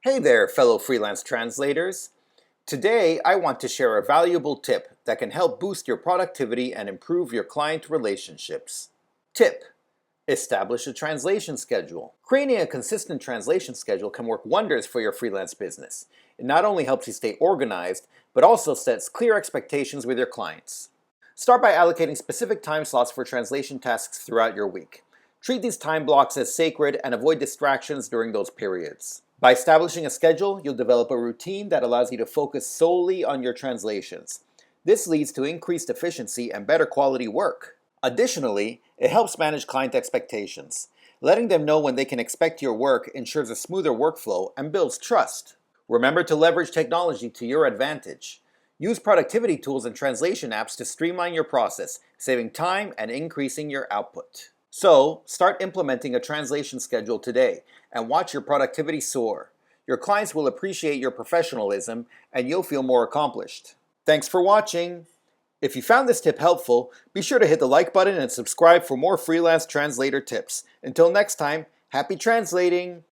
Hey there, fellow freelance translators. Today, I want to share a valuable tip that can help boost your productivity and improve your client relationships. Tip: establish a translation schedule. Creating a consistent translation schedule can work wonders for your freelance business. It not only helps you stay organized, but also sets clear expectations with your clients. Start by allocating specific time slots for translation tasks throughout your week. Treat these time blocks as sacred and avoid distractions during those periods. By establishing a schedule, you'll develop a routine that allows you to focus solely on your translations. This leads to increased efficiency and better quality work. Additionally, it helps manage client expectations. Letting them know when they can expect your work ensures a smoother workflow and builds trust. Remember to leverage technology to your advantage. Use productivity tools and translation apps to streamline your process, saving time and increasing your output. So, start implementing a translation schedule today and watch your productivity soar. Your clients will appreciate your professionalism and you'll feel more accomplished. Thanks for watching! If you found this tip helpful, be sure to hit the like button and subscribe for more freelance translator tips. Until next time, happy translating!